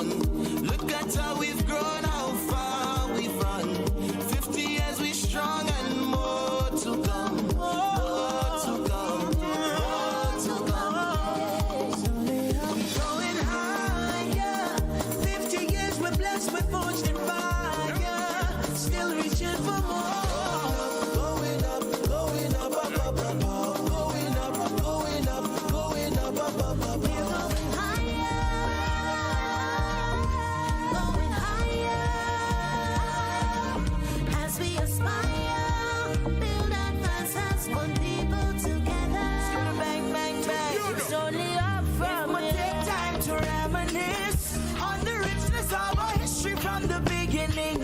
sun. Look at how we've grown, how far we've run. 50 years we strong and more to come. More to come. More to come. We're going higher. 50 years we're blessed, we're forged in fire. Still reaching for more. Going up, going up, up, up, up, up. Going up, going up, going up, up, up, up. We're going higher. Going higher. As we aspire, build and fast as one people together. Bang, bang, bang. It's only up from here. Take time to reminisce on the richness of our history from the beginning.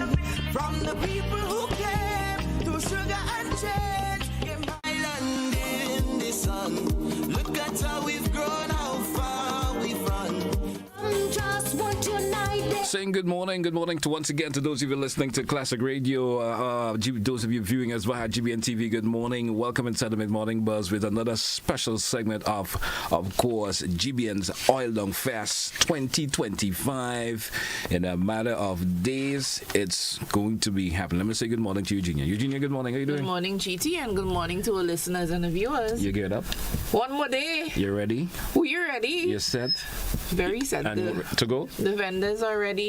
From the people who came through sugar and change. In Highland in the sun. Look at how we've grown, how far we've run. Just want united. Saying good morning to once again to those of you listening to Classic Radio, those of you viewing us via GBN TV, good morning. Welcome inside the Mid-Morning Buzz with another special segment of course, GBN's Oil Dung Fest 2025. In a matter of days, it's going to be happening. Let me say good morning to Eugenia. Eugenia, good morning. How are you doing? Good morning, GT, and good morning to our listeners and the viewers. You get up? One more day. You ready? We're ready. You set? Very set. And to go? The vendors are ready.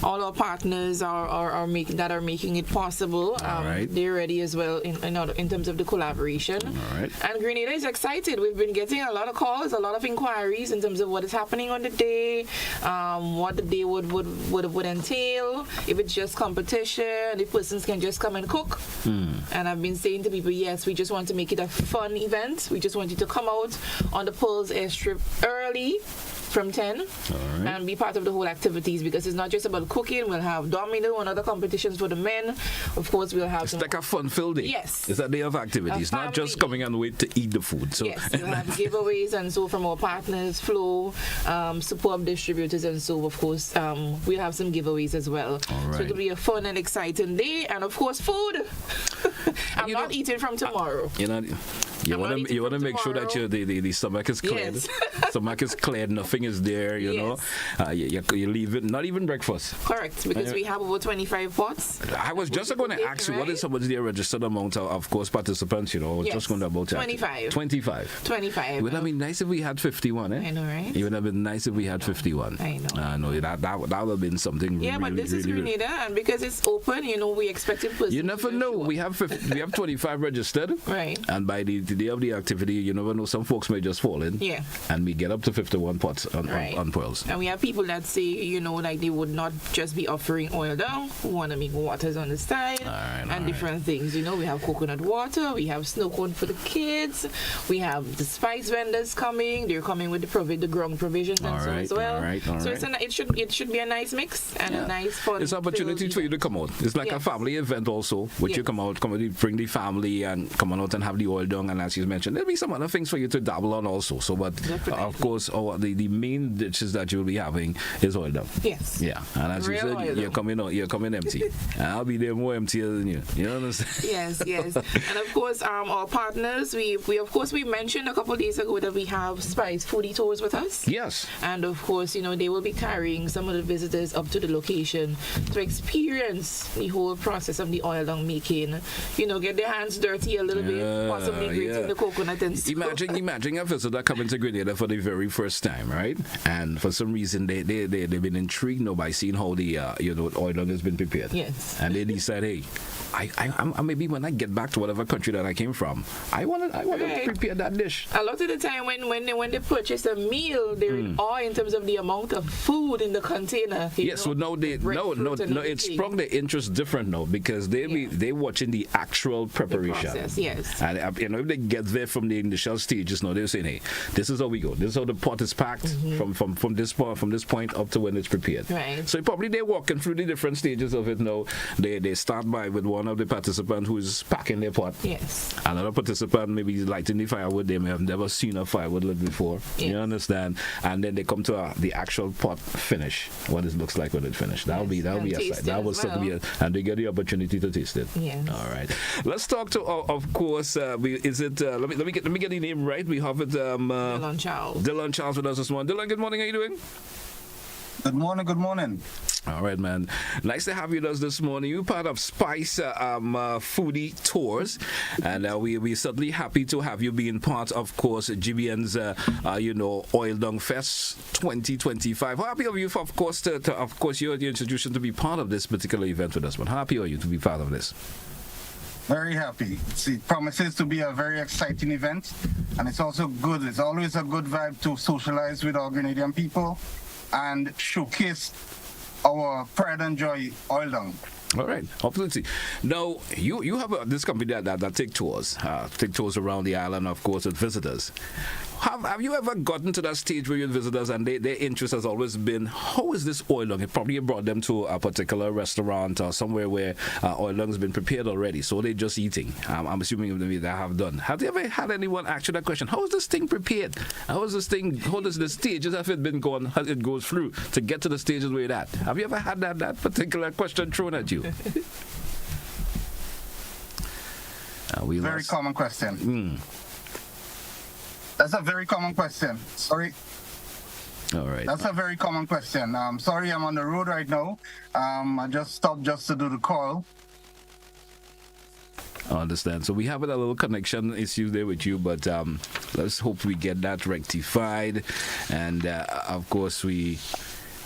All our partners are making it possible. right. They're ready as well in terms of the collaboration. All right. And Grenada is excited. We've been getting a lot of calls, a lot of inquiries in terms of what is happening on the day, what the day would entail, if it's just competition, if persons can just come and cook. And I've been saying to people, yes, we just want to make it a fun event. We just want you to come out on the Pearls Airstrip early from 10 and be part of the whole activities, because it's not just about cooking. We'll have domino and other competitions for the men. Of course, we'll have it's like a fun-filled day. Yes. It's a day of activities, not just coming and wait to eat the food. So yes, we'll have giveaways and so from our partners, Flow, superb distributors, and so of course we'll have some giveaways as well. So it'll be a fun and exciting day, and of course food. I'm not eating from tomorrow. You want to make sure that the stomach is cleared. Yes. Stomach is cleared, nothing is there, you know. You leave it, not even breakfast. Correct, because we have over 25 pots. I was just going to ask you, what is somebody's registered amount of course, participants, you know? Yes. Just going to about 25. 25. 25. It would have been nice if we had 51, eh? I know, right? It would have been nice if we had 51. I know. I know, that would have been something really, but this is Grenada, and because it's open, we expected persons. You never know. We have 25 registered. Right. And by the day of the activity, you never know, some folks may just fall in. Yeah. And we get up to 51 pots on pearls. And we have people that say, like they would not just be offering oil down, who want to make waters on the side and different things. We have coconut water, we have snow cone for the kids, we have the spice vendors coming. They're coming with the ground provisions and so as well. So it should be a nice mix and a nice fun. It's an opportunity for you to come out. It's like a family event also, which you come out, bring the family and come on out and have the oil down, and as you mentioned, there'll be some other things for you to dabble on also. So, but of course, the main dishes that you'll be having is oil down. Yes. Yeah. And as you said, you're coming empty. And I'll be there more emptier than you. You understand? Yes. And of course, our partners, we mentioned a couple of days ago that we have Spice Foodie tours with us. Yes. And of course, they will be carrying some of the visitors up to the location to experience the whole process of the oil dung making. Get their hands dirty a little bit, possibly grating the coconut and stuff. Imagine a visitor coming to Grenada for the very first time, right? And for some reason they've been intrigued by seeing how the oil dung has been prepared. Yes. And they decide, hey, I maybe when I get back to whatever country that I came from, I want to prepare that dish. A lot of the time when they purchase a meal, they're in awe in terms of the amount of food in the container. Yes, so it sprung their interest different now, because they're watching the actual preparation. The process, yes. And if they get there from the initial stages, they're saying, hey, this is how we go. This is how the pot is packed from this point up to when it's prepared. Right. So probably they're walking through the different stages of it now. They start with one of the participants who's packing their pot. Yes. Another participant maybe lighting the firewood. They may have never seen a firewood lit before. Yes. You understand? And then they come to the actual pot finish. What it looks like when it's finished. That'll be a sight. That will certainly be and they get the opportunity to taste it. Yes. All right. Let's talk to of course. Let me get the name right. We have it. Delon Charles. Delon Charles with us this morning. Delon, good morning. How are you doing? Good morning, good morning. All right, man. Nice to have you with us this morning. You're part of Spice Foodie Tours, and we're certainly happy to have you being part, of course, GBN's, Oil Dung Fest 2025. How happy are you, of course, your introduction to be part of this particular event with us, man? How happy are you to be part of this? Very happy. It promises to be a very exciting event, and it's also good. It's always a good vibe to socialize with our Grenadian people and showcase our pride and joy, Oil Dung. All right, absolutely. Now, you have this company that take tours around the island, of course, with visitors. Have you ever gotten to that stage where your visitors and their interest has always been, how is this oil lung? It probably brought them to a particular restaurant or somewhere where oil lung has been prepared already, so they're just eating. I'm assuming they have done. Have you ever had anyone ask you that question? How is this thing prepared? How does the stages have it been gone, as it goes through to get to the stages where it's at? Have you ever had that particular question thrown at you? Very common question. That's a very common question. Sorry. All right. That's a very common question. Sorry, I'm on the road right now. I just stopped just to do the call. I understand. So we have a little connection issue there with you, but let's hope we get that rectified. And of course,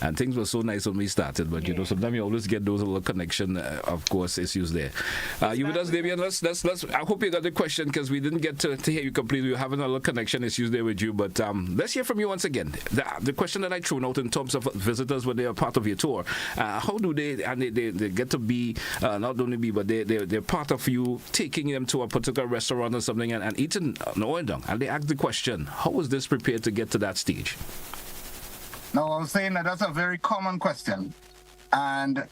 and things were so nice when we started, but sometimes you always get those little connection, of course, issues there. You with us, Davian? Let's. I hope you got the question because we didn't get to hear you completely. We're having a little connection issues there with you, but let's hear from you once again. The question that I threw out in terms of visitors when they are part of your tour, how do they get to be not only be, but they're part of you taking them to a particular restaurant or something and eating an oil dung, and they ask the question, how was this prepared to get to that stage? Now, I was saying that's a very common question. And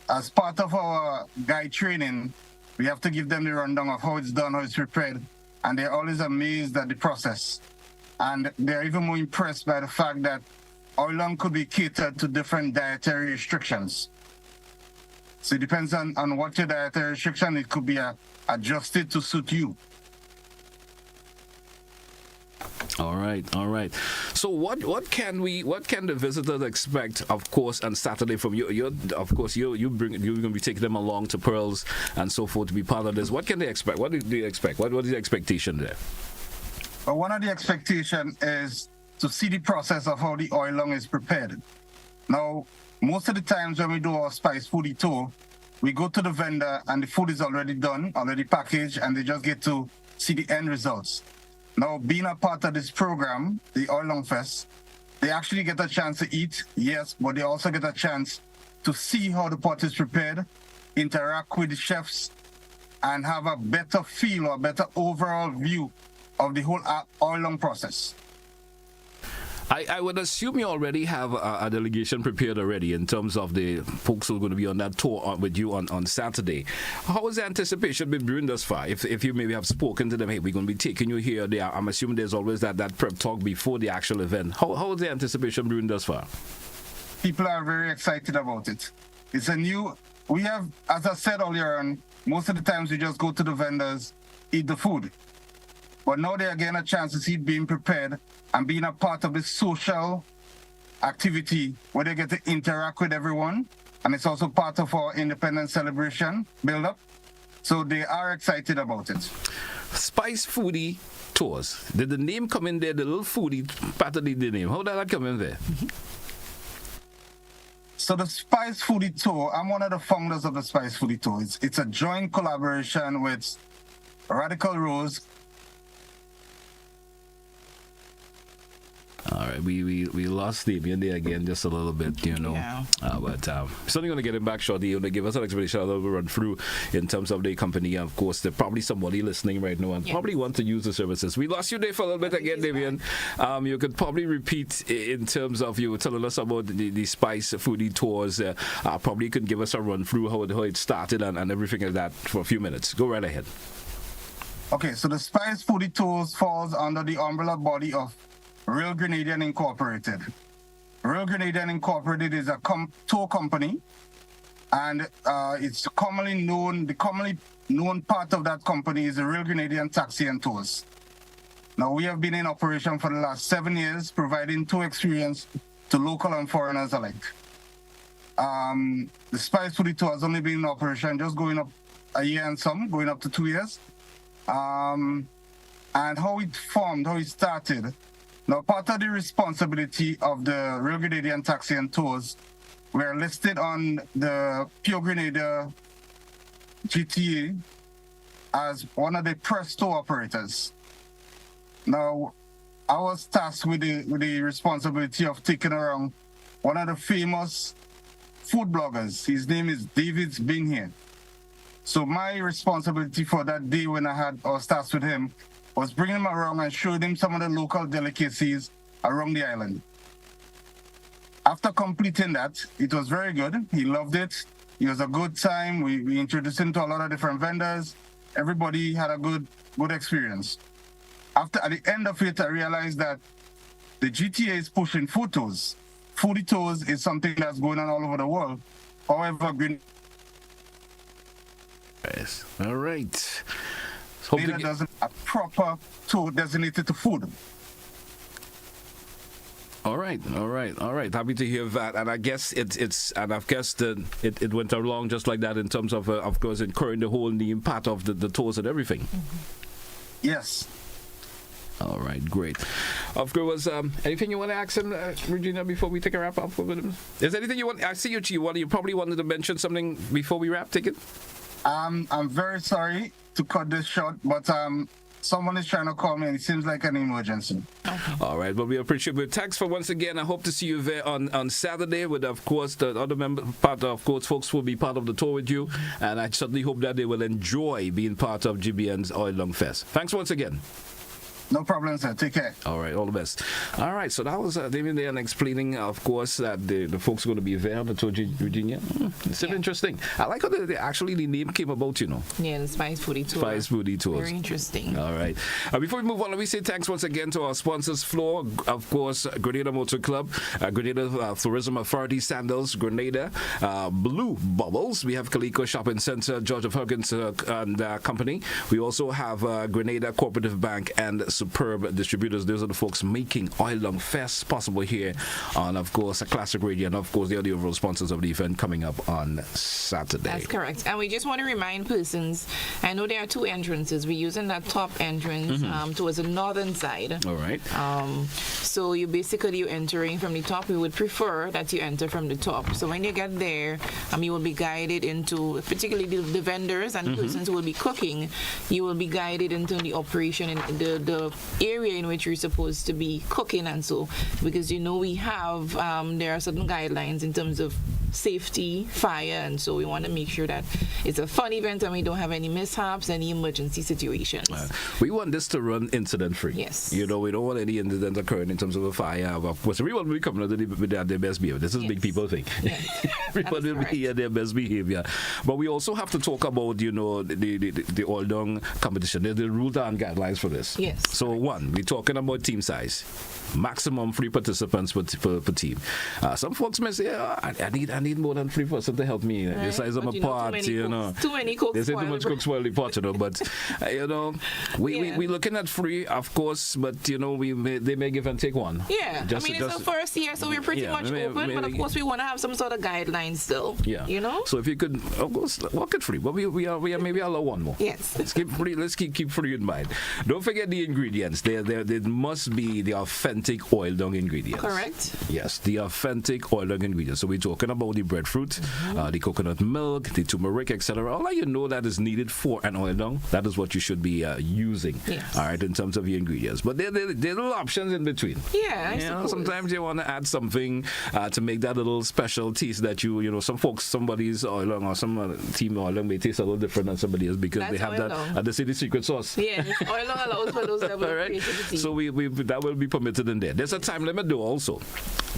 as part of our guide training, we have to give them the rundown of how it's done, how it's prepared. And they're always amazed at the process. And they're even more impressed by the fact that oil lung could be catered to different dietary restrictions. So it depends on what your dietary restriction, it could be adjusted to suit you. All right. So what can the visitors expect, of course, on Saturday from you? You're going to be taking them along to Pearls and so forth to be part of this. What can they expect? What do they expect? What is the expectation there? Well, one of the expectations is to see the process of how the oil lung is prepared. Now, most of the times when we do our Spice Foodie tour, we go to the vendor and the food is already done, already packaged, and they just get to see the end results. Now, being a part of this program, the Oil Dung Fest, they actually get a chance to eat, yes, but they also get a chance to see how the pot is prepared, interact with the chefs, and have a better feel or a better overall view of the whole oil dung process. I would assume you already have a delegation prepared already in terms of the folks who are going to be on that tour with you on Saturday. How has the anticipation been brewing thus far? If you maybe have spoken to them, hey, we're going to be taking you here or there, I'm assuming there's always that prep talk before the actual event. How is the anticipation brewing thus far? People are very excited about it. We have, as I said earlier on, most of the times we just go to the vendors, eat the food. But now they are getting a chance to see it being prepared and being a part of this social activity where they get to interact with everyone. And it's also part of our independence celebration build-up. So they are excited about it. Spice Foodie Tours. Did the name come in there? The little foodie part of the name. How did that come in there? So the Spice Foodie Tour, I'm one of the founders of the Spice Foodie Tour. It's a joint collaboration with Radical Rose. All right, we lost Damien there again just a little bit, Yeah. But certainly going to get him back shortly. They give us an explanation, a little run through in terms of the company. Of course, there's probably somebody listening right now and probably want to use the services. We lost you there for a little bit again, Damien. You could probably repeat in terms of you telling us about the Spice Foodie Tours. Probably you could give us a run through how it started and everything like that for a few minutes. Go right ahead. Okay, so the Spice Foodie Tours falls under the umbrella body of Real Grenadian Incorporated. Real Grenadian Incorporated is a tour company, and it's commonly known, the commonly known part of that company is the Real Grenadian Taxi and Tours. Now, we have been in operation for the last 7 years, providing tour experience to local and foreigners alike. The Spice Foodie Tour has only been in operation just going up a year and some, going up to 2 years. And how it formed, how it started. Now, part of the responsibility of the Real Grenadian Taxi and Tours were listed on the Pure Grenada GTA as one of the press tour operators. Now, I was tasked with the responsibility of taking around one of the famous food bloggers. His name is David's Been Here. So my responsibility for that day when I was tasked with him was bringing him around and showing him some of the local delicacies around the island. After completing that, it was very good. He loved it. It was a good time. We introduced him to a lot of different vendors. Everybody had a good experience. At the end of it, I realized that the GTA is pushing food tours. Foodie tours is something that's going on all over the world. However, Yes. All right. Grenada doesn't have a proper tour designated to food. All right. Happy to hear that. And I guess it went along just like that in terms of course, incurring the whole name part of the tours and everything. Yes. All right, great. Of course, anything you want to ask him, Eugenia, before we take a wrap up with him? Is there anything you want? I see you probably wanted to mention something before we wrap. Take it. I'm very sorry to cut this short, but someone is trying to call me and it seems like an emergency. Okay. All right, well, we appreciate it. Thanks for once again. I hope to see you there on Saturday with, of course, the other folks will be part of the tour with you. And I certainly hope that they will enjoy being part of GBN's Oil Long Fest. Thanks once again. No problem, sir. Take care. All right, all the best. All right, so that was David there explaining, of course, that the folks are going to be there on the tour, Eugenia. It's interesting. I like how the name came about, you know. Yeah, the Spice Foodie Tour. Spice Foodie Tours. Very interesting. All right. Before we move on, let me say thanks once again to our sponsors, Floor, of course, Grenada Motor Club, Grenada Tourism Authority, Sandals, Grenada, Blue Bubbles. We have Calico Shopping Center, George of Huggins and Company. We also have Grenada Cooperative Bank and superb distributors. Those are the folks making Oil Long Fest possible here on, of course, a Classic Radio, and of course, they are the overall sponsors of the event coming up on Saturday. That's correct. And we just want to remind persons, I know there are two entrances. We're using that top entrance towards the northern side. All right. So you're entering from the top. We would prefer that you enter from the top. So when you get there, you will be guided into, particularly the vendors and persons who will be cooking, you will be guided into the operation in the area in which you're supposed to be cooking, and so because we have there are certain guidelines in terms of safety, fire, and so we want to make sure that it's a fun event and we don't have any mishaps, any emergency situations. We want this to run incident free. Yes. We don't want any incident occurring in terms of a fire. Of course, everyone will be coming out with their best behavior. This is big people thing. Yes. Everyone will be at their best behavior. But we also have to talk about, the Oil Long competition. There's the rules and guidelines for this. Yes. So one, we're talking about team size. Maximum 3 participants per team. Some folks may say, I need more than 3 persons to help me. Right. The size of my pot, Too many cooks. They say too much cooks spoil the pot, But we're looking at 3, of course, but they may give and take one. Yeah, it's the first year, so we're pretty much open. But of course, we want to have some sort of guidelines still. Yeah, So if you could, of course, walk it free, but we are maybe allow one more. Yes. Let's keep free in mind. Don't forget the ingredients. There must be the authentic Oil Long ingredients. Correct. Yes, the authentic Oil Long ingredients. So we're talking about the breadfruit, the coconut milk, the turmeric, etc. All that is needed for an Oil Long, that is what you should be using. Yes. All right, in terms of your ingredients. But there are little options in between. Yeah, I suppose. Sometimes you want to add something to make that little special taste that somebody's Oil Long or some team Oil Long may taste a little different than somebody else because they have that. They say the secret sauce. Yeah, Oil Long allows for those level of creativity. So that will be permitted in there. There's a time limit though also.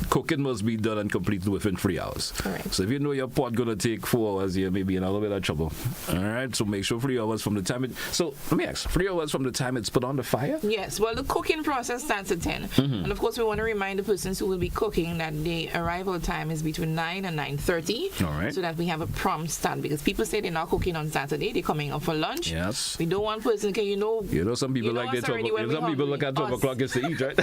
Cooking must be done and completed within 3 hours. Correct. So if you know your pot gonna take 4 hours, you may be in a little bit of trouble. All right. So make sure 3 hours from the time so let me ask, 3 hours from the time it's put on the fire? Yes. Well, the cooking process starts at 10, and of course we want to remind the persons who will be cooking that the arrival time is between 9 and 9:30. All right. So that we have a prompt start, because people say they're not cooking on Saturday, they're coming up for lunch. Yes. We don't want person. Some people like they 12. Some people look at 12 o'clock is to eat, right?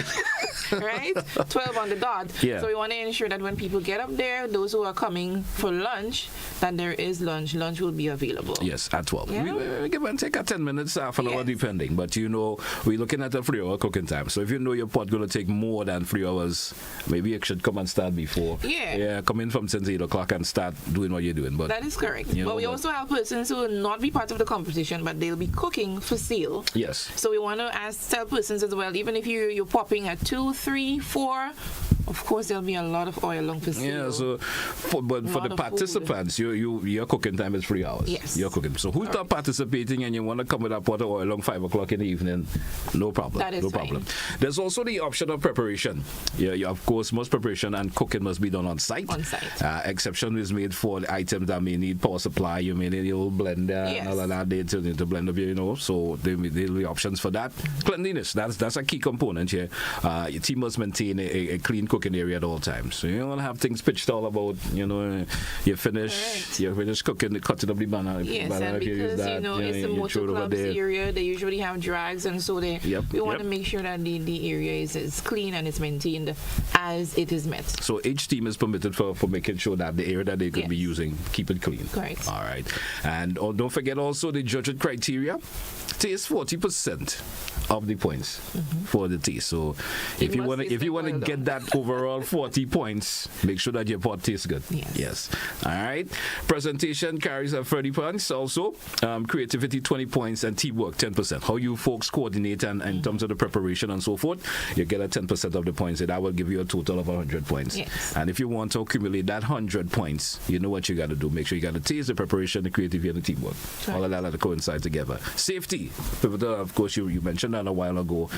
right? 12 on the dot. Yeah. So we want to ensure that when people get up there, those who are coming for lunch, that there is lunch. Lunch will be available. Yes, at 12. Yeah. We give and take a 10 minutes, half an hour, depending. But we're looking at a 3-hour cooking time. So if you know your pot going to take more than 3 hours, maybe you should come and start before. Yeah, come in from 10 to 8 o'clock and start doing what you're doing. But that is correct. But we also have persons who will not be part of the competition, but they'll be cooking for sale. Yes. So we want to tell persons as well, even if you're popping at 2, 3, 4, of course there'll be a lot of oil on for sale. Yeah, so for the participants, your cooking time is 3 hours. Yes. You're cooking. So who's not participating and you want to come with a pot of oil on 5 o'clock in the evening, no problem. That is no fine. problem. There's also the option of preparation. Yeah, of course, most preparation and cooking must be done on site. On site. Exception is made for the items that may need power supply. You may need your blender and all of that. They turn into blender, so there'll be options for that. Cleanliness, that's a key component here. Your team must maintain a clean cooking area at all times. So you don't want to have things pitched all about, you finish cooking, cutting up the banana. Yes, banana and because, it's a motor clubs area, they usually have drags, and so we want to make sure that the area is clean and it's maintained as it is met. So each team is permitted for making sure that the area that they could be using, keep it clean. Correct. All right. And don't forget also the judging criteria. Taste 40% of the points for the taste. So if you want to get that overall 40 points, make sure that your pot tastes good. Yes. All right. Presentation carries up 30 points. Also, creativity 20 points and teamwork 10%. How you folks coordinate and in terms of the preparation and so forth, you get a 10% of the points. And that will give you a total of 100 points. Yes. And if you want to accumulate that 100 points, you know what you got to do. Make sure you got to taste the preparation, the creativity, and the teamwork. Right. All of that have to coincide together. Safety. Of course, you mentioned that a while ago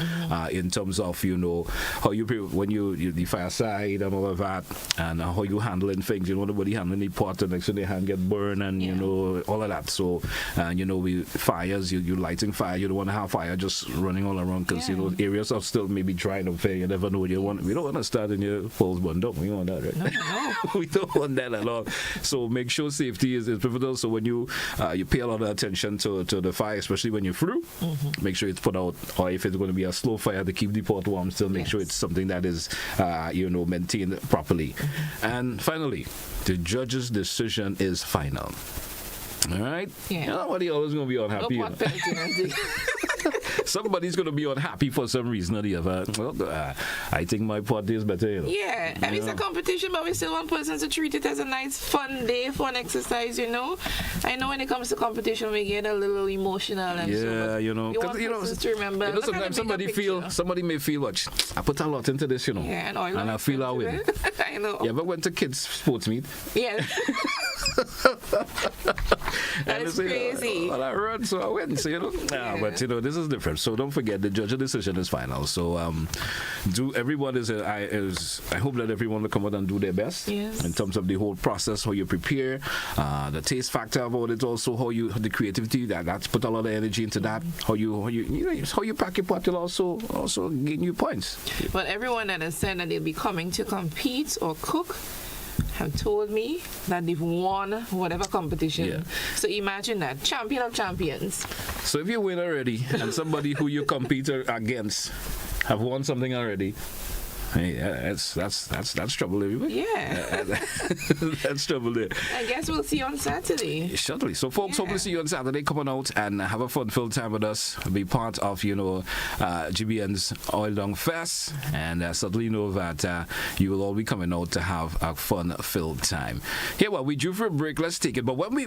in terms of, how you when the fireside and all of that, and how you handling things. Nobody handling the pot and next thing their hand get burned and, all of that. So, with fires, you lighting fire, you don't want to have fire just running all around because, areas are still maybe trying to fair. You never know. We don't want to start in your falls burned up. We want that, right? No. We don't want that at all. So make sure safety is pivotal. So when you pay a lot of attention to the fire, especially when you're through, make sure it's put out, or if it's going to be a slow fire to keep the pot warm, still make sure it's something that is, maintained properly. And finally, the judge's decision is final. All right? Yeah. Nobody always going to be unhappy. Somebody's going to be unhappy for some reason or the other. Well, I think my pot is better. Yeah, I mean, it's a competition, but we still want persons to treat it as a nice, fun day, fun exercise, I know when it comes to competition, we get a little emotional. And we want persons to remember. Sometimes somebody may feel, I put a lot into this, Yeah, and I feel I win. I know. You ever went to kids' sports meet? Yeah. That is crazy. Well, I run, so I win. So, but this is different. So don't forget, the judge's decision is final. So everyone I hope that everyone will come out and do their best in terms of the whole process, how you prepare, the taste factor about it, also how the creativity that's put a lot of energy into that. How you pack your pot will also gain you points. But everyone that has said that they'll be coming to compete or cook have told me that they've won whatever competition. Yeah. So imagine that. Champion of champions. So if you win already and somebody who you compete against have won something already, hey, that's trouble, everybody. Yeah. That's trouble there. I guess we'll see you on Saturday. Certainly. So, folks, hopefully see you on Saturday. Come on out and have a fun-filled time with us. Be part of, GBN's Oil Down Fest. And certainly know that you will all be coming out to have a fun-filled time. Here, we due for a break. Let's take it. But when we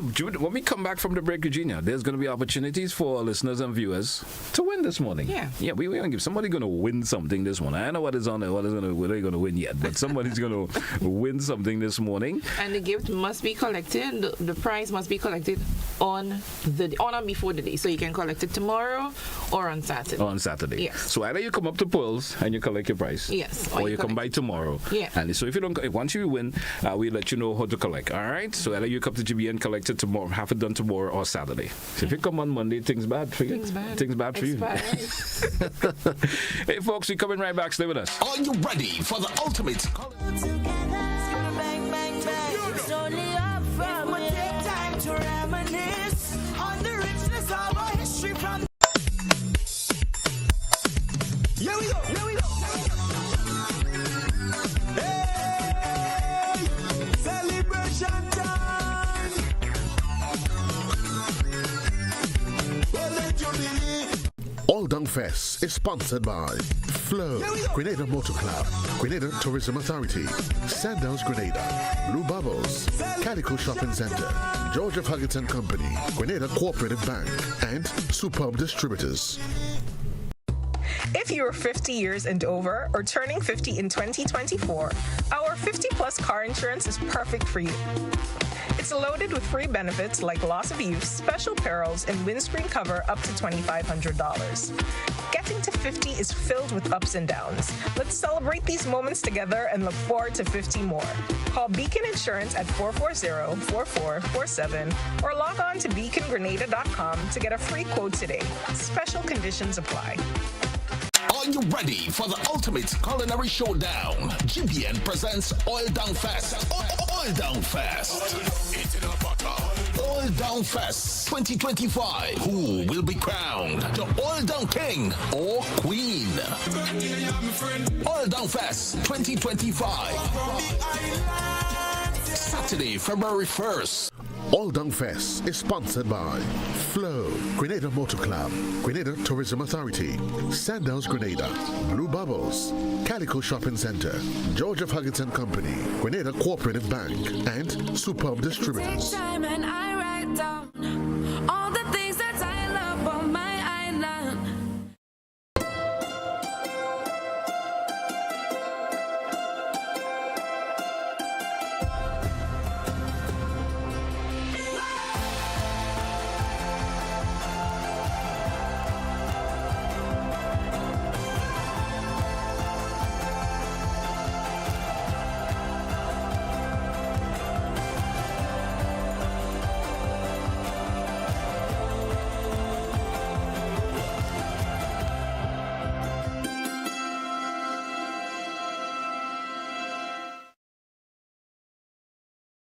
come back from the break, Eugenia, there's going to be opportunities for our listeners and viewers to win this morning. Yeah, we're going to give somebody going to win something this morning. I don't know what is on there. We're not going to win yet, but somebody's going to win something this morning. And the gift must be collected. The prize must be collected on or before the day, so you can collect it tomorrow or on Saturday. On Saturday. Yes. So either you come up to Pearls and you collect your prize. Yes. Or you come by tomorrow. Yeah. And so if you don't, once you win, we'll let you know how to collect. All right. So either you come to GBN, collect it tomorrow, have it done tomorrow or Saturday. So if you come on Monday, things bad for you. Things bad for you. Hey, folks, we're coming right back. Stay with us. Are you ready for the ultimate? It's only up from here. Take time to reminisce on the richness of our history from. Here we go. Fest is sponsored by Flow, Grenada Motor Club, Grenada Tourism Authority, Sandals Grenada, Blue Bubbles, Calico Shopping Center, George of Huggins and Company, Grenada Cooperative Bank, and Superb Distributors. If you're 50 years and over or turning 50 in 2024, our 50 plus car insurance is perfect for you. It's loaded with free benefits like loss of use, special perils, and windscreen cover up to $2,500. Getting to 50 is filled with ups and downs. Let's celebrate these moments together and look forward to 50 more. Call Beacon Insurance at 440-4447 or log on to beacongrenada.com to get a free quote today. Special conditions apply. Are you ready for the ultimate culinary showdown? GBN presents Oil Down Fest. Oil Down Fest. Oil Down Fest 2025. Who will be crowned the Oil Down King or Queen? Oil Down Fest 2025. Saturday, February 1st. All Down Fest is sponsored by Flow, Grenada Motor Club, Grenada Tourism Authority, Sandals Grenada, Blue Bubbles, Calico Shopping Center, George of Huggins and Company, Grenada Cooperative Bank, and Superb Distributors. Take time and I write down all the things that I love on my island.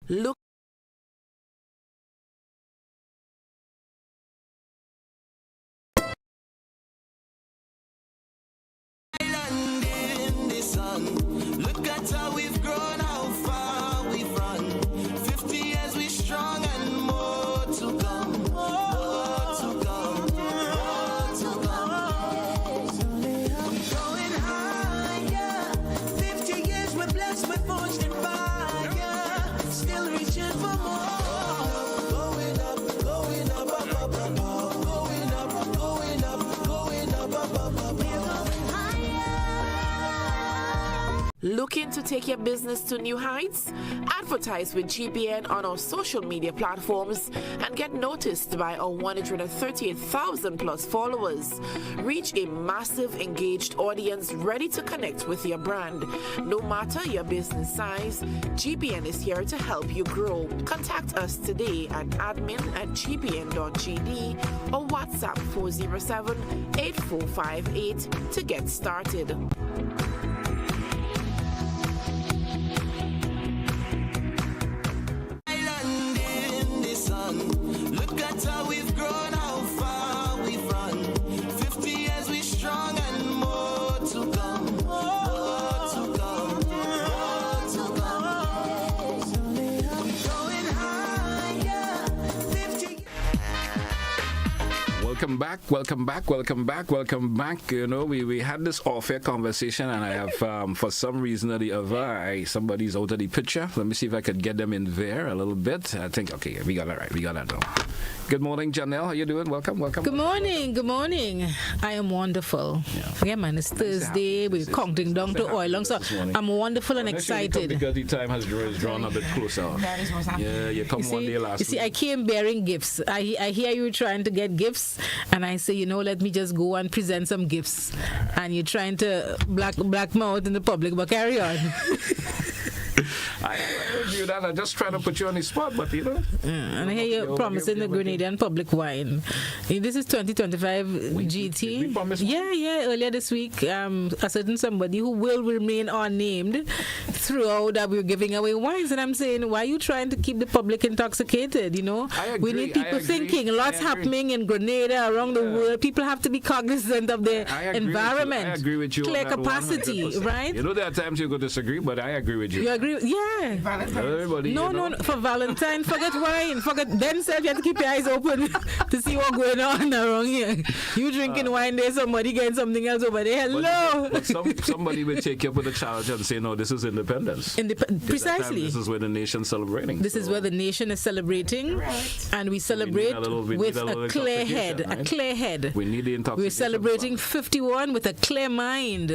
Look. Island in the sun. Look at how we've grown, how far we've run. 50 years we strong and more to come. More to come. More to come. Going higher. 50 years we're blessed, we're forged in fire. Still reaching for more. Going up, going up, up, up, up, up. Going up, going up, going up, up, up, up. We're going higher. Looking to take your business to new heights? Advertise with GBN on our social media platforms and get noticed by our 138,000 plus followers. Reach a massive engaged audience ready to connect with your brand. No matter your business size, GBN is here to help you grow. Contact us today at admin@gbn.gd or WhatsApp 407-8458 to get started. Island in the sun. Look at how we've grown, how far we've run. 50 years we strong and more to come. More to come. More to come. Going higher. 50 Welcome back, welcome back, welcome back, welcome back. You know, we had this off-air conversation, and I have, for some reason or the other, somebody's out of the picture. Let me see if I could get them in there a little bit. I think, okay, we got that right. We got that now. Good morning, Janelle. How you doing? Welcome, welcome. Good morning, good morning. I am wonderful. Yeah, man, it's Thursday. We're counting down to oil long, so I'm wonderful and excited. Because the time has drawn a bit closer. That is what's happening. Yeah, you come one day last You see, week. I came bearing gifts. I hear you trying to get gifts, and I say, let me just go and present some gifts. And you're trying to black mouth in the public, but carry on. I heard you that. I just trying to put you on the spot, but And I hear you promising the Grenadian public wine. This is 2025 GT. we promise Yeah, earlier this week, a certain somebody who will remain unnamed throughout that we're giving away wines. And I'm saying, why are you trying to keep the public intoxicated? I agree, We need people thinking. Lots happening in Grenada, around the world. People have to be cognizant of their environment. I agree with you. Clear on that capacity, 100%. right? There are times you could disagree, but I agree with you. You agree? Yeah, Yeah. Everybody, No, for Valentine, forget wine. Forget then self you have to keep your eyes open to see what's going on around here. You drinking wine there, somebody getting something else over there. Hello. But somebody will take you up with a challenge and say, no, this is independence. Precisely. This is where the nation's celebrating. This is where the nation is celebrating, and we celebrate with a clear head. Right? A clear head. We need the intoxication. We're celebrating 51 with a clear mind,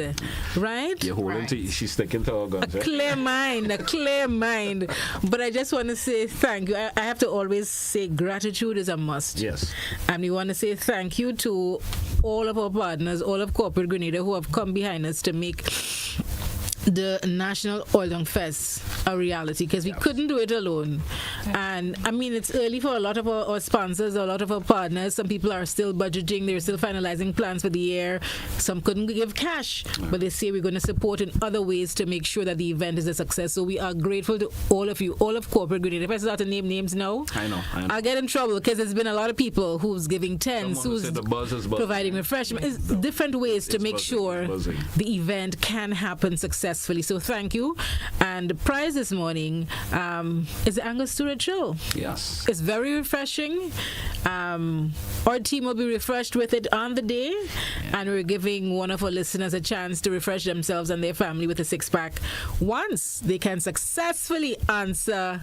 right? You're holding to, she's sticking to her guns. A clear mind, a clear mind. But I just want to say thank you. I have to always say gratitude is a must. Yes. And we want to say thank you to all of our partners, all of Corporate Grenada who have come behind us to make the National Oil Dung Fest a reality, because we couldn't do it alone. And I mean, it's early for a lot of our sponsors, a lot of our partners. Some people are still budgeting, they're still finalizing plans for the year. Some couldn't give cash, but they say we're going to support in other ways to make sure that the event is a success. So we are grateful to all of you, all of Corporate Grenada. If I start to name names now, I know. I'll get in trouble, because there's been a lot of people who's giving tens, who's providing refreshment. It's different ways to make sure the event can happen successfully. So thank you. And the prize this morning is the Angus Stewart Show. Yes. It's very refreshing. Our team will be refreshed with it on the day, and we're giving one of our listeners a chance to refresh themselves and their family with a 6-pack once they can successfully answer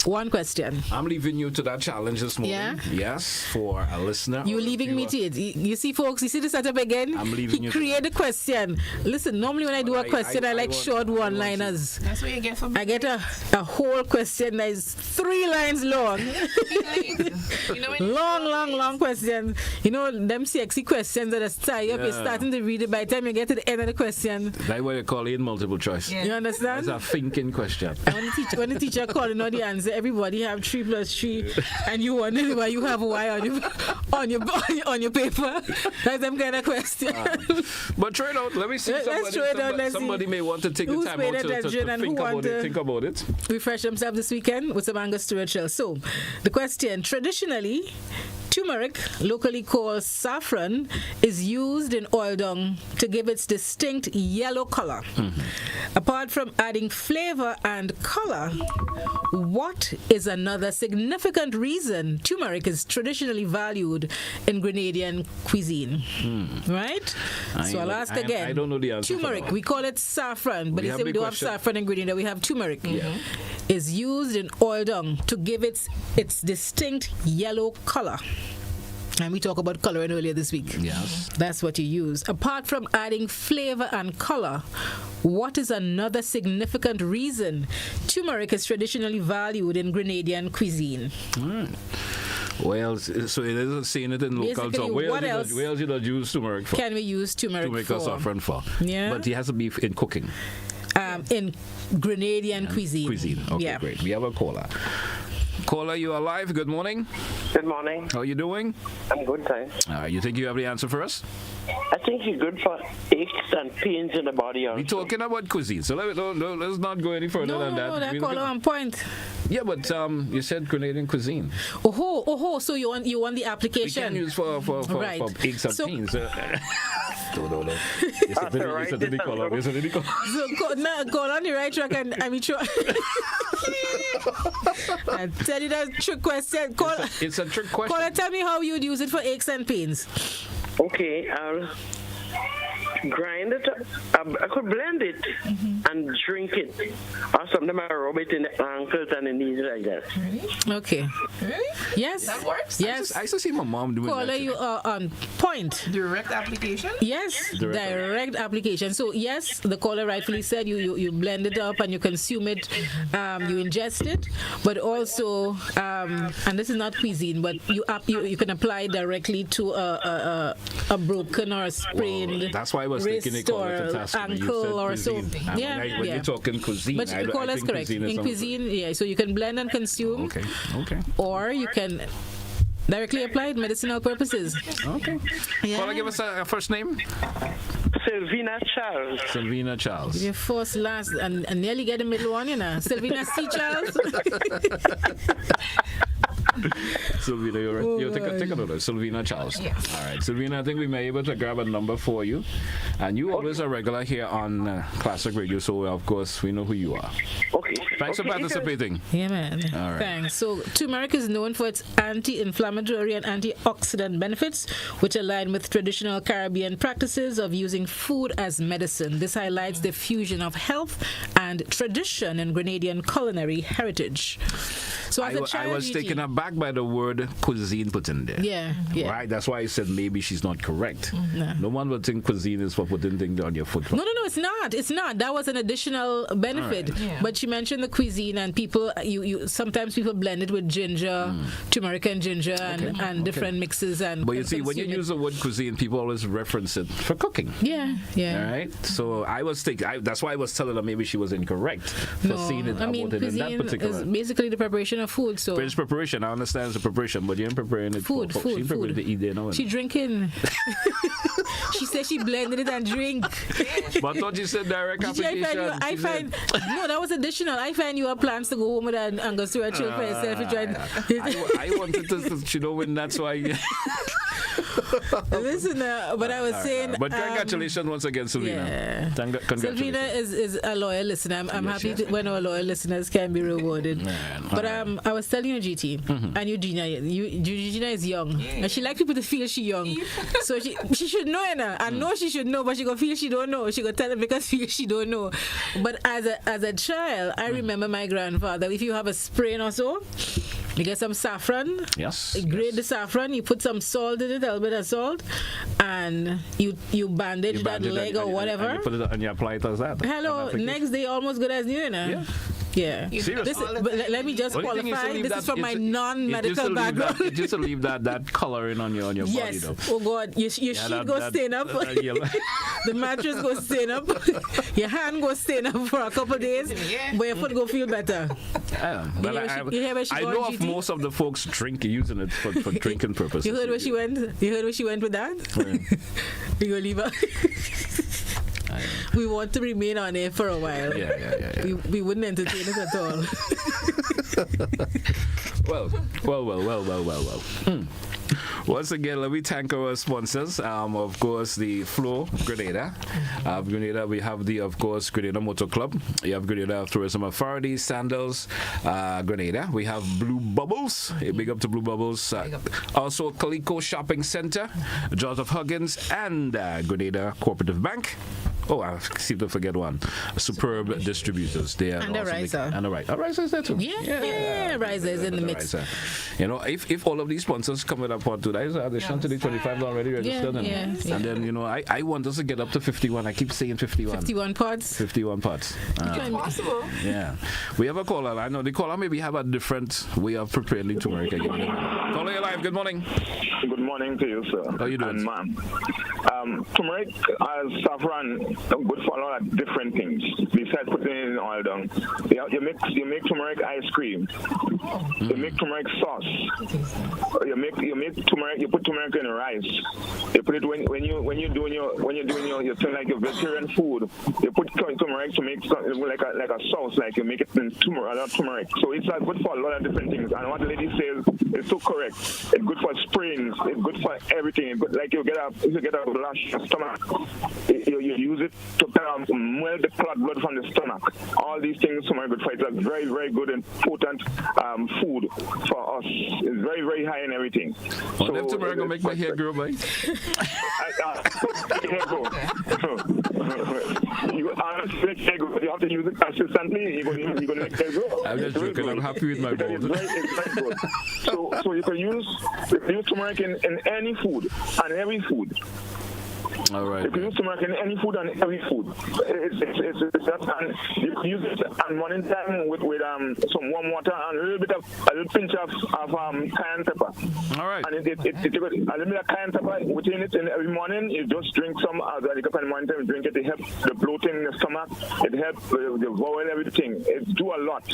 one question. I'm leaving you to that challenge this morning. Yeah? Yes, for a listener. You're leaving me to it. You see, folks, you see the setup again? I'm leaving you. He created a question. Listen, normally when I do a question, I like short one-liners. That's what you get from me. I get a whole question that is 3 lines long. long question. You know, them sexy questions that are tie up. You're starting to read it. By the time you get to the end of the question, that's what you call it multiple choice. You understand? It's a thinking question. When the teacher calling out the answer, everybody have 3 plus 3, and you wonder why you have Y on your paper. That's them kind of question. But try it out. Let me see. Somebody may want to take the time out to think about it. Refresh themselves this weekend with some Angus Stewart Shell. So, the question: traditionally, turmeric, locally called saffron, is used in oil dung to give its distinct yellow color. Apart from adding flavor and color, what is another significant reason turmeric is traditionally valued in Grenadian cuisine? Right? So I'll ask again. I don't know the answer. Turmeric, we call it saffron, but they say we don't have saffron in Grenada, we have turmeric. Is used in oil dung to give its distinct yellow color. And we talked about coloring earlier this week. Yes. That's what you use. Apart from adding flavor and color, what is another significant reason turmeric is traditionally valued in Grenadian cuisine? Well, so it isn't saying it in local talk. Where else you not use turmeric for? Can we use turmeric to make us saffron for? Yeah. But it has to be in cooking. In Grenadian cuisine. Okay, great. We have a caller. Caller, you are live. Good morning. Good morning. How are you doing? I'm good, thanks. You think you have the answer for us? I think you're good for aches and pains in the body. We're talking about cuisine, so let's not go any further than that. No, that caller on point. Yeah, but you said Grenadian cuisine. Oh, so you want the application? We can use for aches and pains. No. Listen to the caller. So call on the right track, and I mean, I tell you that trick question. It's a trick question. Caller, tell me how you'd use it for aches and pains. Okay, I'll grind it. I could blend it and drink it, or sometimes I rub it in the ankles and the knees like that. Really? Okay. Really? Yes. That works? Yes. I used to see my mom doing Caller, that. you are on point. Direct application? Yes, direct application. So yes, the caller rightfully said you blend it up and you consume it, you ingest it, but also, and this is not cuisine, but you can apply directly to a broken or a sprained that's why I was thinking they call it a ankle or so. When you're talking cuisine, but the caller is correct. In cuisine, so you can blend and consume. Okay. Or you can directly apply it medicinal purposes. Okay. Yeah. Caller, give us a first name. Sylvina Charles. Sylvina Charles. Your first, last, and nearly get the middle one, you know. Sylvina C. Charles. Sylvina, you're take a note. Sylvina Charles. Yes. All right, Sylvina, I think we may be able to grab a number for you. And you always a regular here on Classic Radio, so of course we know who you are. Okay. Thanks for participating. Yeah, man. All right. Thanks. So, turmeric is known for its anti-inflammatory and antioxidant benefits, which align with traditional Caribbean practices of using food as medicine. This highlights the fusion of health and tradition in Grenadian culinary heritage. So, as a child, I was taken aback by the word cuisine put in there. Yeah. Right? That's why I said maybe she's not correct. No one would think cuisine is for putting things on your foot. No, it's not. It's not. That was an additional benefit. Right. Yeah. But she mentioned the cuisine, and people, you sometimes people blend it with ginger, turmeric and ginger, and different mixes. And But you see, when you use the word cuisine, people always reference it for cooking. Yeah. All right. So I was thinking. That's why I was telling her maybe she was incorrect for seeing it. I mean, in that cuisine particular. is basically the preparation of food. So It's preparation. I understand it's a preparation, but you ain't preparing it. Food. She prepared to eat there now. She drinking. She said she blended it and drink. But I thought you said direct application. No, that was additional. I find you have plans to go home with and go through a chill for yourself. I wanted to win. That's why. Listen, but I was saying. But congratulations once again, Sylvina. Yeah. Congratulations. Sylvina is a loyal listener. I'm happy when our loyal listeners can be rewarded. But I was telling you, GT, and Eugenia. Eugenia is young, and she likes people to feel she young. So she should know, I know she should know, but she go feel she don't know. She go tell them because feel she don't know. But as a child, I remember my grandfather. If you have a sprain or so, you get some saffron. Yes. Grate the saffron. You put some salt in it, a little bit of salt, and you bandage that leg or whatever. And you put it and you apply it as that. Hello. Next day, almost good as new, Yeah. Yeah. Seriously. Let me just qualify. This is from my non-medical background. It just to leave that coloring on your body, yes. Though. Oh God, your sheet goes stain up. The mattress goes stain up. Your hand goes stain up for a couple of days, but your foot go feel better. I know of GT? most of the folks using it for drinking purposes. You heard where she went? You heard where she went with that? You go leave her. We want to remain on air for a while. Yeah. We wouldn't entertain it at all. Well. Once again, let me thank our sponsors. Of course, the Flow Grenada. Grenada, we have of course, Grenada Motor Club. You have Grenada Tourism Authority, Sandals, Grenada. We have Blue Bubbles. Big up to Blue Bubbles. Also, Calico Shopping Center, George of Huggins, and Grenada Cooperative Bank. Oh, I seem to forget one. Superb Distributors. They are and a Riser. And a Riser is there too. Yeah, Riser is in the mix. You know, if all of these sponsors come with a part to that, is addition to the 25 already registered. And then, you know, I want us to get up to 51. I keep saying 51. 51 parts. 51 parts. Possible. Yeah. We have a caller. I know the caller maybe have a different way of preparing turmeric again. Caller, you're live. Good morning. Good morning to you, sir. How you doing? And ma'am. Turmeric as saffron good for a lot of different things. Besides putting it in oil down, you make turmeric ice cream. You make turmeric sauce. You make turmeric. You put turmeric in rice. You put it when you're doing your thing like your vegetarian food. You put turmeric to make something like a sauce. Like you make it in turmeric. So it's good for a lot of different things. And what the lady says is so correct. It's good for sprains. It's good for everything. It's good, like you get a blush stomach. You use it to melt the blood from the stomach. All these things are good for it. It's a very, very good and potent food for us. It's very, very high in everything. Well, so turmeric will make my hair grow, boy. You have to use it consistently. You're going to make hair grow. I'm just joking. I'm happy with my balls. It's very good. So you can use turmeric in any food and every food. All right. You can use turmeric in any food and every food. It's and you can use it at morning time with some warm water and a little pinch of cayenne pepper. All right. And it's a little bit of cayenne pepper within it. And every morning you just drink some. You can morning time drink it. It helps the bloating in the stomach. It helps the bowel, everything. It do a lot.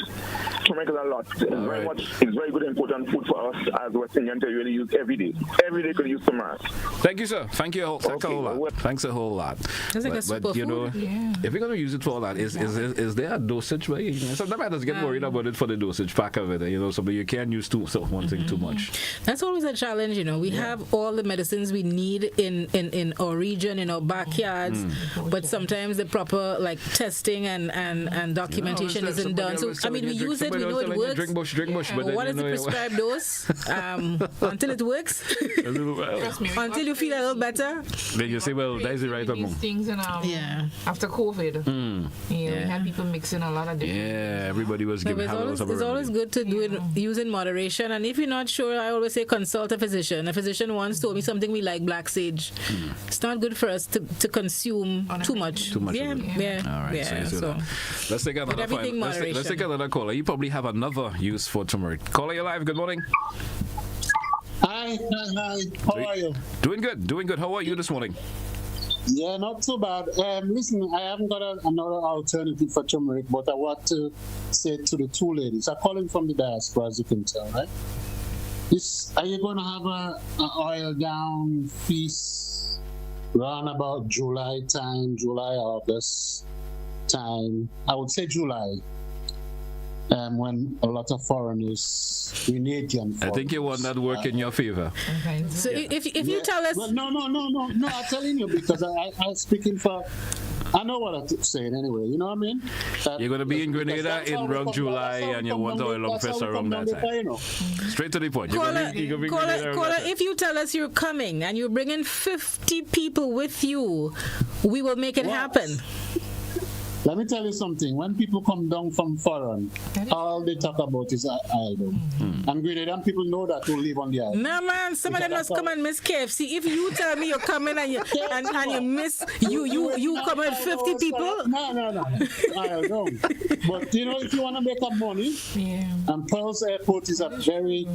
Turmeric is a lot. It's very good and important food for us as West Indians to really use every day. Every day could use turmeric. Thank you, sir. Thank you. Thank you. Thanks a whole lot. It's like a but you know, Yeah. if you're going to use it for all that, is there a dosage where sometimes I just get worried about it for the dosage pack of it, you know, so but you can't use one thing too much. That's always a challenge, you know. We have all the medicines we need in our region, in our backyards, but sometimes the proper like testing and documentation isn't done. So I mean, we use it, we know it works. Drink bush, but what is the prescribed dose? Until it works, until you feel a little better. Then you say, well, that's the right these amount. things after COVID. We had people mixing a lot of different. Yeah, everybody was giving. It's always good to do it use in moderation. And if you're not sure, I always say consult a physician. A physician once told me something we like black sage. It's not good for us to consume too much. Too much. Yeah. All right. Yeah. So let's take another everything let's take another caller. You probably have another use for turmeric. Caller, you live. Good morning. Hi. How are you? Doing good. How are you this morning? Yeah, not too bad. Listen, I haven't got another alternative for turmeric, but I want to say to the two ladies, I'm calling from the diaspora, as you can tell, right? Are you going to have an oil down feast around about July, August time? I would say July. When a lot of foreigners, Canadian foreigners. I think you want that work in your favor. Okay. So if you tell us... Well, no, I'm telling you because I'm speaking for... I know what I'm saying anyway, you know what I mean? You're going to be in Grenada in around July and you want Oil Long Fest around that time. Straight to the point. Caller, if you tell us you're coming and you're bringing 50 people with you, we will make it happen. Let me tell you something. When people come down from foreign, all they talk about is island. And Grenadian people know that to live on the island. No man, some of them must come and miss KFC. If you tell me you're coming and you miss you come with 50 people. No. I don't. But you know, if you want to make up money, and Pearl's Airport is a very,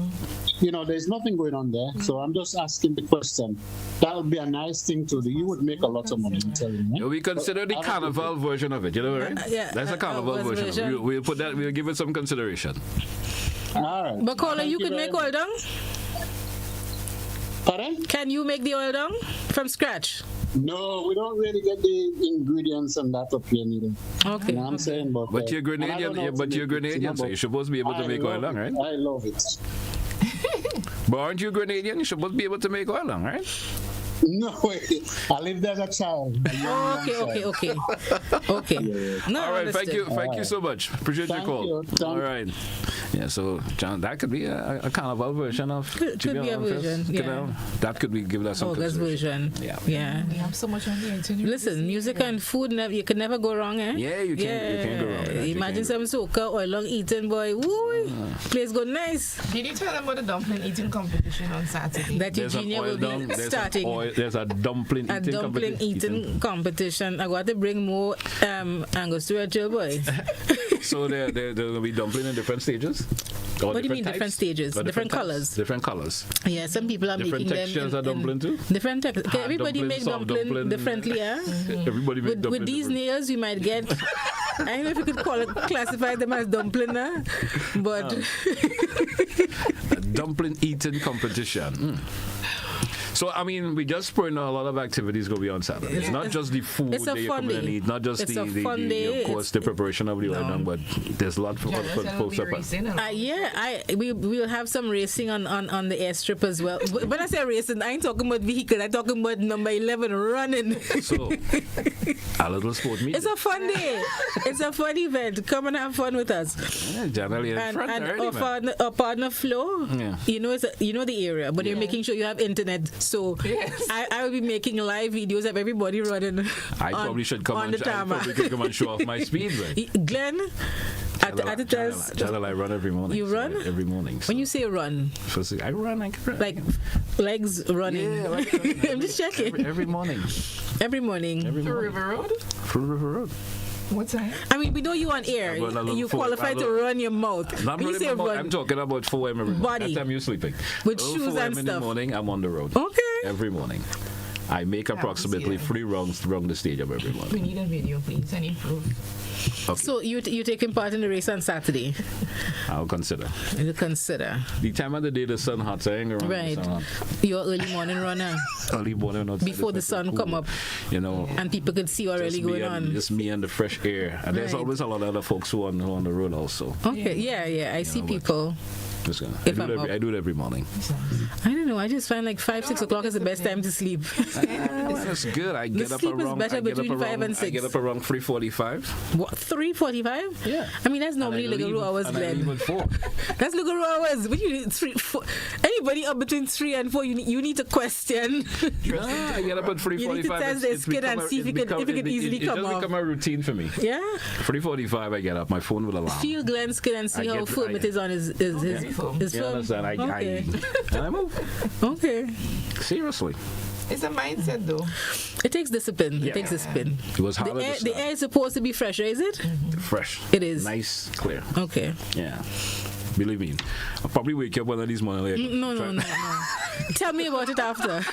you know, there's nothing going on there. So I'm just asking the question. That would be a nice thing to do. You would make a lot of money, I'm telling you. We consider the carnival version of it, you know, right? That's a carnival version. We'll put that. We'll give it some consideration. All right. But caller, you could make oil down. Pardon? Can you make the oil down from scratch? No, we don't really get the ingredients and that up here neither. Okay. You know what I'm saying? But you're Grenadian, so you're supposed to be able to make oil down, right? I love it. But aren't you Grenadian? You're supposed to be able to make oil down, right? No way. I lived as a child. Okay. No, all right, thank you so much. Appreciate your call. All right. Yeah, so John, that could be a carnival version of could be a version. Yeah. That could be given us some August version. Yeah. We have so much on the itinerary. Listen, music and food, you can never go wrong, eh? Yeah, you can't go wrong. Imagine some soca oil long eating, boy. Woo! Place go nice. Did you tell them about the dumpling eating competition on Saturday? That Eugenia will be starting. There's a dumpling eating competition. I got to bring more Angus to a chill, boy. So they're going to be dumpling in different stages? What do you mean different stages? Different colors? Different colors. Yeah, some people are different making textures them are dumpling too? Different textures. Everybody make dumpling differently, yeah? Everybody make dumpling with these nails, you might get... I don't know if you could classify them as dumpling, but... Dumpling eating competition. So, I mean, we just put in a lot of activities going to be on Saturday. It's not just the food that you come in and eat, not just the of course, the preparation of the oil, but there's a lot for folks up. We will have some racing on the airstrip as well. When I say racing, I ain't talking about vehicle, I'm talking about number 11 running. So, a little sport meet. It's a fun day. It's a fun event. Come and have fun with us. Yeah, generally in front already, our partner Flo, you know the area, but you're making sure you have internet. So I will be making live videos of everybody running. I probably should come and show off my speed. Right? Glen, at the test. I run every morning. You run? Every morning. So. When you say run? I run. Like legs running? Yeah, I'm just checking. Every morning. Every morning. Through River Road? Through River Road. What time? I mean, we know you on air. You qualify to run your mouth. Not really say run, I'm talking about 4 a.m. every morning. Body. That time you're sleeping. With shoes and stuff. In the morning, I'm on the road. Okay. Every morning. I make approximately 3 rounds around the stadium every We morning. need a video, please. I need proof. Okay. So you taking part in the race on Saturday? I'll consider. You consider. The time of the day the sun hot, so I ain't around Right. the sun hot. Your early morning runner. Early morning outside Before the is sun cool. come up. You know. And people could see what really going on. Just me and the fresh air. And there's Right. always a lot of other folks who are on the road also. Okay, yeah. I see people. Just gonna, If I'm up. I do it every morning. I don't know. I just find like 5, 6 o'clock is the best time to sleep. That's good. I get up sleep is around. better I get up between 5 around. and I 6. get up around 3:45. What, 3:45? Yeah. I mean, that's normally like a few hours, and I leave Glen. at 4. That's like a few hours. But you need 3, 4. Anybody up between 3 and 4, you need to question. I get up at 3:45. You need to test their skin and see if it can easily come It off. just become a routine for me. Yeah. 3:45 I get up. My phone will alarm. Feel Glen's skin and see I how get- firm I- it is on his You firm. understand? Okay. And I move. Okay. Seriously. It's a mindset, though. It takes discipline. Yeah. It takes discipline. It was harder The air, to the start. air is supposed to be fresher, is it? Fresh. It is. Nice, clear. Okay. Yeah. Believe me. I'll probably wake up one of these mornings later. No. Tell me about it after.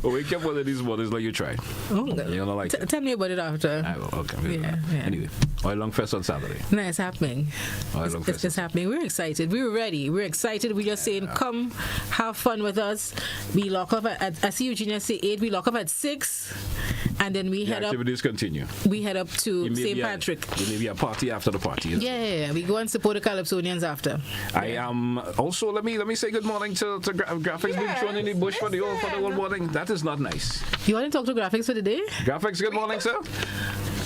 I'll wake up one of these mornings like you try. Oh, You're gonna like it. tell me about it after. I will. Okay. Yeah. Anyway, Oil Long Fest on Saturday. No, it's happening. Oil Long It's Fest. just happening. We're excited. We're ready. We're excited. We're just saying, come have fun with us. We lock up at I see Eugenia say 8. We lock up at 6, and then we The head up. activities continue. We head up to It may St. be Patrick. It may be a party after the party. Isn't it? Yeah, we go and support the Calypsonians after. I am also. Let me say good morning to Graphix being thrown in the bush for the whole morning. That is not nice. You want to talk to Graphix for the day? Graphix, good morning, sir.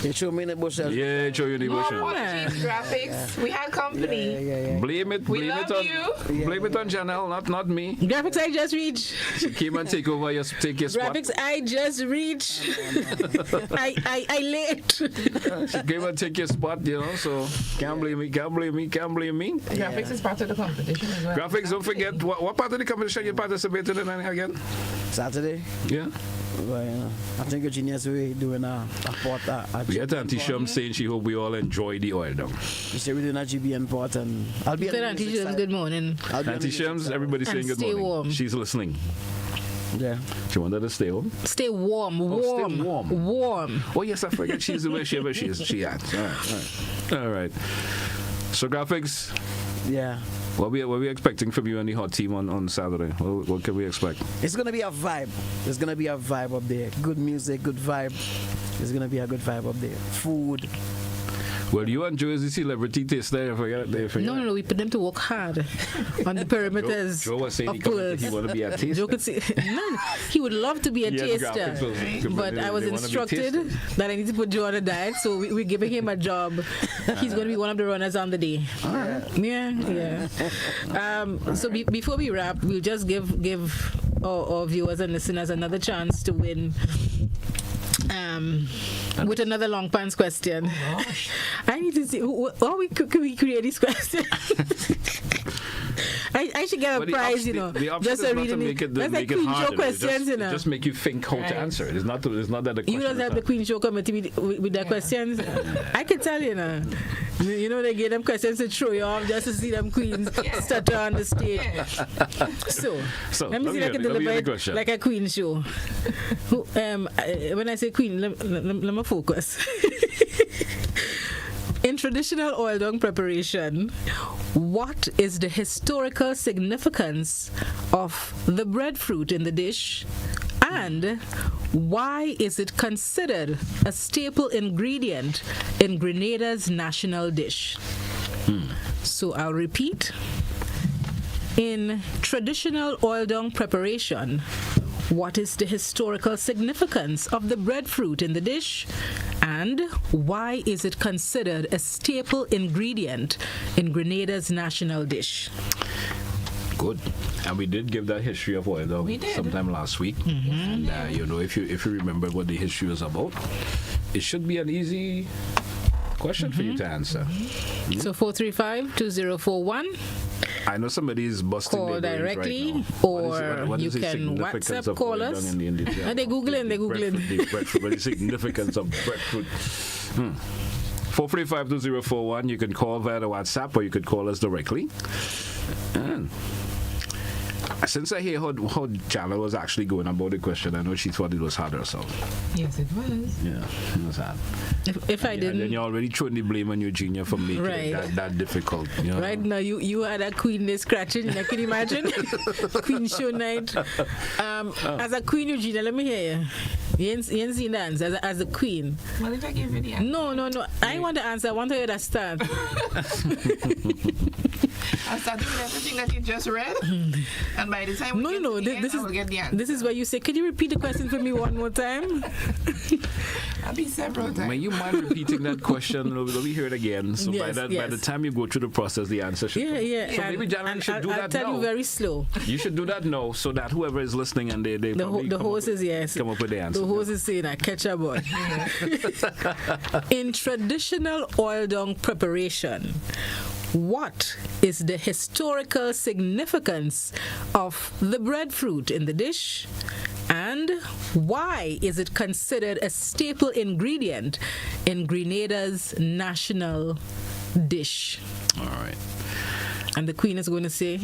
They threw me in the bush. Yeah, show you in the bush. Apologies, Graphix. We had company. Blame it. We Blame love it on. you. Blame it on Janelle, not me. Graphics, I just reached. She came and take over take your spot. Graphics, I just reached. I late. She came and take your spot, so can't blame me. Graphix is part of the competition as well. Graphix, don't forget, what part of the competition you participated in again? Saturday? Yeah. Well, I think Eugenia's doing a pot. We had Auntie Shum saying she hope we all enjoy the oil down. She said we're doing a GBN pot, and I'll be Good Auntie Shums, good morning. Auntie Shums, everybody saying good stay morning. warm. She's listening. Yeah. She wanted to stay home. Stay warm, warm. Stay warm. Warm. Oh yes, I forget she's the way she is. She at. All right. So Graphix. Yeah. What we expecting from you and the hot team on Saturday? What can we expect? It's gonna be a vibe. There's gonna be a vibe up there. Good music, good vibe. There's gonna be a good vibe up there. Food. Well, you and Joe is the celebrity taster. No, we put them to work hard on the perimeters. Joe was saying of he Perth. want to be a taster. Joe could say, no, he would love to be a He and taster, Graphix will- but I was they wanna be instructed tasters. that I need to put Joe on a diet, so we're giving him a job. He's going to be one of the runners on the day. All right. Yeah. So before we wrap, we'll just give our viewers and listeners another chance to win. With another long pants question. I need to see how can we create this question. I should get a prize, The option just is a not to reading. make it, That's like make it Queen Show harder. questions, It just make you think how to answer it. It's not that the question. You don't have the Queen Show committee with their questions. I can tell you now. They give them questions to throw you off just to see them queens stutter on the stage. So let me see if I can deliver it like a Queen Show. When I say Queen, let me focus. In traditional oil dung preparation, what is the historical significance of the breadfruit in the dish? And why is it considered a staple ingredient in Grenada's national dish? So I'll repeat. In traditional oil dung preparation, what is the historical significance of the breadfruit in the dish? And why is it considered a staple ingredient in Grenada's national dish? Good. And we did give that history of oil dog sometime last week. And if you remember what the history was about, it should be an easy question for you to answer. So 435-2041. I know somebody is busting Call their brains directly, right now. or What you is the can significance WhatsApp of call oil us. dung in the And they're Googling. The breadfruit, what is the significance of breadfruit? 435-2041. You can call via the WhatsApp, or you could call us directly. And Since I hear how Jana was actually going about the question, I know she thought it was hard herself. Yes, it was. Yeah, it was hard. If I didn't, and then you're already throwing the blame on Eugenia for making it that difficult. You know? Right now, you had a queen there scratching. I can imagine. Queen show night. As a queen, Eugenia, let me hear you. You ain't seen the answer as a queen. Well, if I give you the answer. No. I want the answer. I want to hear that start. I started with everything that you just read, and by the time we get to the end, I will get the answer. This is where you say, could you repeat the question for me one more time? I'll be several times. May you mind repeating that question? We'll hear it again. So Yes, by the time you go through the process, the answer should come. Yeah. So maybe Jana should do that now. I'll tell you very slow. You should do that now, so that whoever is listening and the host is come up with the answer. The host is saying, "I catch a boy." In traditional oil dung preparation, what is the historical significance of the breadfruit in the dish? And why is it considered a staple ingredient in Grenada's national dish? All right. And the Queen is going to say,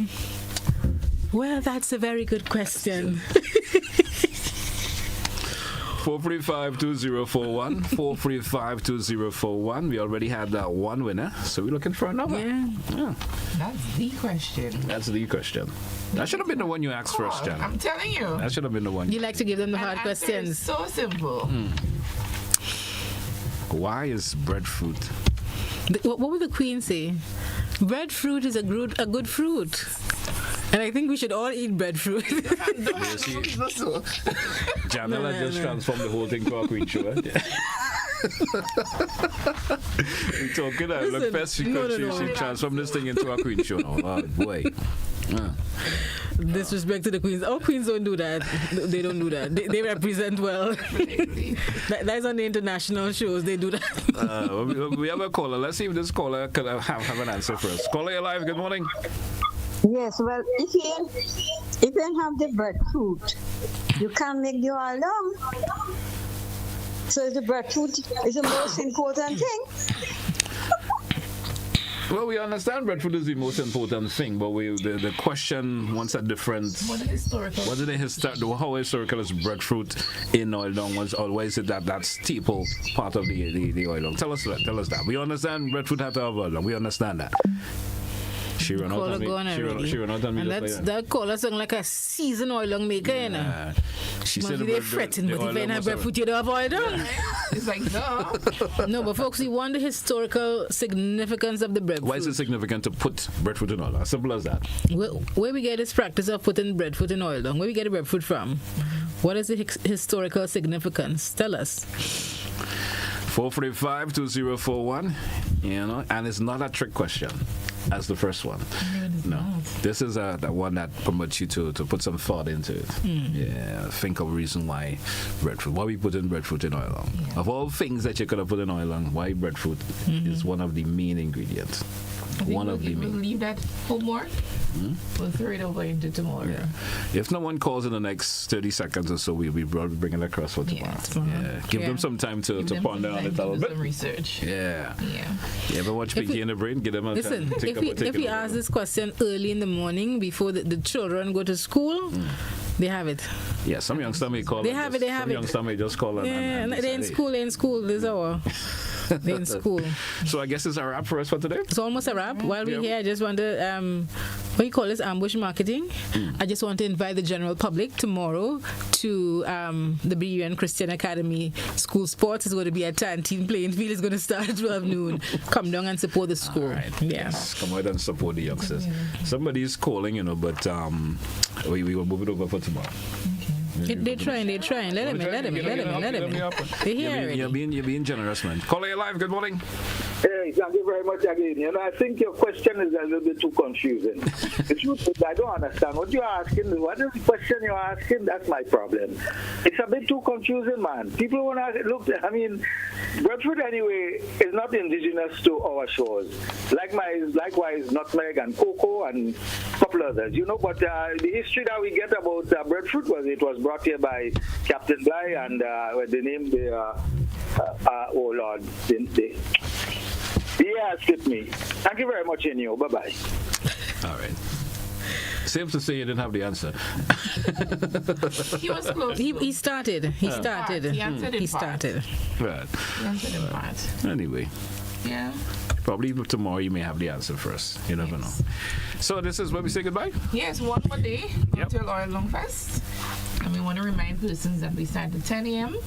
well, that's a very good question. 435-2041, 435-2041. We already had one winner, so we're looking for another. Yeah. That's the question. That's the question. That should have been the one you asked first, Jan. I'm telling you. That should have been the one. You like to give them the hard questions. It's so simple. Why is breadfruit? What would the Queen say? Breadfruit is a good fruit. And I think we should all eat breadfruit. Jamila just transformed the whole thing to a queen show. Talking about look best she transformed this thing into a queen show. Oh boy. Disrespect to the queens. Our queens don't do that. They don't do that. They represent well. That's on the international shows. They do that. We have a caller. Let's see if this caller could have an answer for us. Caller, you're live. Good morning. Yes, well, if you have the breadfruit, you can't make the oil dung. So the breadfruit is the most important thing. Well, we understand breadfruit is the most important thing, but the question wants a different. How historical is breadfruit in oil dung? Was always that staple part of the oil dung? Tell us that. We understand breadfruit has to have oil dung. We understand that. She run out on me. She run out on me. And that caller sound like a seasoned oil dung maker, you know. She said they're fretting, but if you have breadfruit, you don't have oil dung. It's like, no. No, but folks, we want the historical significance of the breadfruit. Why is it significant to put breadfruit in oil? As simple as that. Where we get this practice of putting breadfruit in oil dung? Where we get the breadfruit from? What is the historical significance? Tell us. 435-2041, and it's not a trick question as the first one. No, this is the one that promotes you to put some thought into it. Yeah, think of reason why breadfruit. Why we put in breadfruit in oil dung? Yeah. Of all things that you could have put in oil dung, why breadfruit is one of the main ingredients. We'll leave that homework. We'll throw it over into tomorrow. Yeah. If no one calls in the next 30 seconds or so, we'll be bringing it across for tomorrow. Yeah. Give them some time to ponder on it a little bit. Some research. Yeah. You ever watch Pinky in the Brain? Give them a time. If we ask this question early in the morning before the children go to school, they have it. Yeah, some youngster may call. They have it. Some youngster may just call. Yeah, they're in school. This hour. They're in school. So I guess it's a wrap for us for today. It's almost a wrap. While we're here, I just want to, what do you call this, ambush marketing? I just want to invite the general public tomorrow to the BUN Christian Academy School Sports. It's going to be at Tantine playing field. It's going to start at 12 noon. Come down and support the school. Right. Yes, come out and support the youngsters. Somebody's calling, but we will move it over for tomorrow. They're trying. Let them in. They hear it. You're being generous, man. Caller, you're live. Good morning. Hey, thank you very much again. I think your question is a little bit too confusing. The truth is, I don't understand what you're asking. What is the question you're asking? That's my problem. It's a bit too confusing, man. People want to look. Breadfruit anyway is not indigenous to our shores. Likewise, nutmeg and cocoa and a couple others. But the history that we get about breadfruit was brought here by Captain Guy and the name oh Lord, he asked me. Thank you very much, Enyo. Bye-bay. All right. safe to say you didn't have the answer. He was close. He started. He started. He answered in He part. started. Right. He answered in part. Anyway. Yeah. Probably tomorrow you may have the answer first. You never know. So this is where we say goodbye? Yes, one more day until Oil Long Fest. And we want to remind persons that we start at 10 a.m.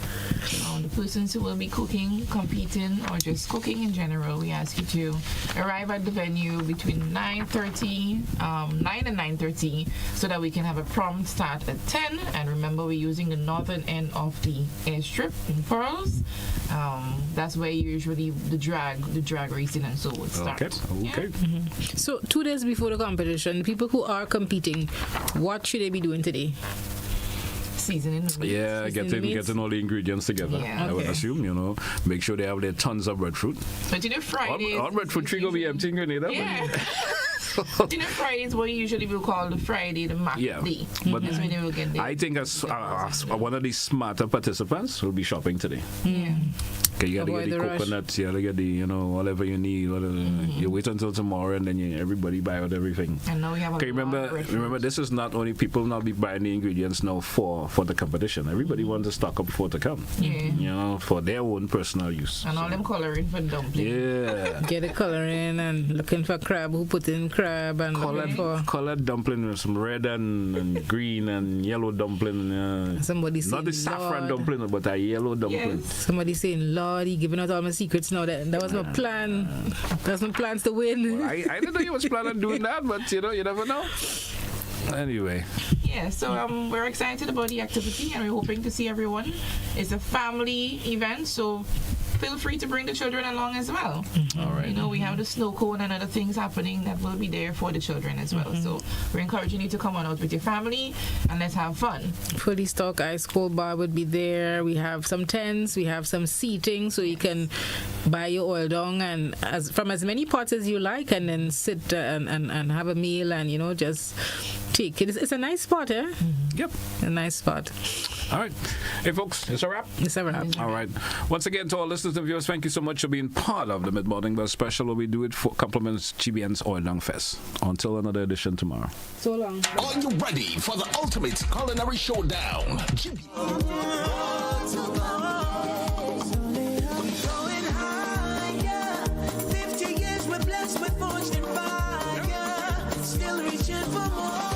The persons who will be cooking, competing, or just cooking in general, we ask you to arrive at the venue between 9:30, 9 and 9:30, so that we can have a prompt start at 10. And remember, we're using the northern end of the airstrip in Pearls. That's where usually the drag racing and so would start. Okay. So 2 days before the competition, people who are competing, what should they be doing today? Seasoning the meat. Yeah, getting all the ingredients together. Yeah. I would assume, make sure they have their tons of breadfruit. But Fridays... All breadfruit tree will be empty in Grenada. Yeah. Fridays what usually we'll call the Friday, the market day. But that's when they will get there. I think as one of the smarter participants will be shopping today. Yeah. Okay, you gotta Avoid get the the rush. coconuts, you gotta get the, whatever you need. You wait until tomorrow and then everybody buy out everything. And now we have remember, this is not only people not be buying the ingredients now for the competition. Everybody wants to stock up before to come. Yeah. For their own personal use. And all them coloring for dumpling. Yeah. Get the coloring and looking for crab. Who put in crab and colored dumpling with some red and green and yellow dumpling. Somebody not the saffron dumpling, but a yellow dumpling. Yes. Somebody saying, Lord, he giving out all my secrets now. That was my plan. That was my plans to win. Well, I didn't know you was planning on doing that, but you never know. Anyway. Yeah, so we're excited about the activity and we're hoping to see everyone. It's a family event, so feel free to bring the children along as well. All right. We have the snow cone and other things happening that will be there for the children as well. So we're encouraging you to come on out with your family and let's have fun. Fully stocked ice cold bar would be there. We have some tents, we have some seating, so you can buy your oil dong and from as many pots as you like, and then sit and have a meal and just take it. It's a nice spot, eh? Yep. A nice spot. All right. Hey, folks, it's a wrap. It's a wrap. All right. Once again, to all listeners and viewers, thank you so much for being part of the Mid-Morning Buzz Special, where we do it for compliments GBN's Oil Long Fest. Until another edition tomorrow. So long. Are you ready for the ultimate culinary showdown? We're blessed with fortune and fire, still reaching for more.